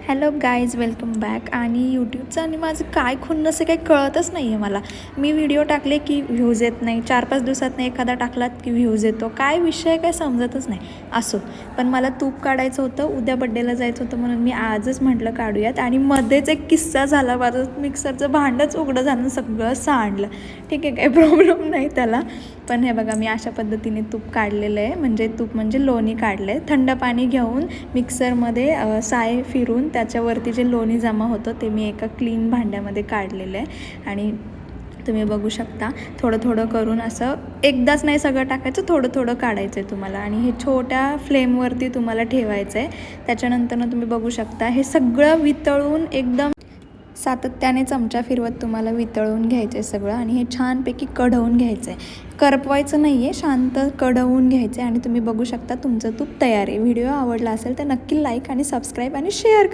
Hello guys, welcome back. आणि यूट्यूबचं आणि माझं काय खुन्नस काही कळतच नाही आहे मला. मी व्हिडिओ टाकले की व्ह्यूज येत नाही, 4-5 दिवसात एखादा टाकलात की व्ह्यूज येतो. काय विषय काय समजतच नाही. असो, पण मला तूप काढायचं होतं, उद्या बड्डेला जायचं होतं, म्हणून मी आजच म्हटलं काढूयात. आणि मध्येच एक किस्सा झाला, माझं मिक्सरचं भांडंच उघडं झालं, सगळं सांडलं. ठीक आहे, काही प्रॉब्लेम नाही त्याला. पण हे बघा, मी अशा पद्धतीने तूप काढलेलं आहे, म्हणजे तूप म्हणजे लोणी काढलं आहे. थंड पाणी घेऊन मिक्सरमध्ये साय फिरून त्याच्यावरती जे लोणी जमा होतं ते मी एका क्लीन भांड्यामध्ये काढलेलं आहे. आणि तुम्ही बघू शकता, थोडं थोडं करून असं एकदाच नाही सगळं टाकायचं, थोडं थोडं काढायचं आहे तुम्हाला. आणि हे छोट्या फ्लेमवरती तुम्हाला ठेवायचं आहे. त्याच्यानंतरनं तुम्ही बघू शकता, हे सगळं वितळून एकदम सातत्याने चमचा फिरवत तुम्हाला वितळवून घ्यायचं आहे सगळं. आणि हे छानपैकी कढवून घ्यायचं आहे, करपवायचं नाही आहे, शांत कढवून घ्यायचं आहे. आणि तुम्ही बघू शकता, तुमचं तूप तयार आहे. व्हिडिओ आवडला असेल तर नक्की लाईक आणि सबस्क्राईब आणि शेअर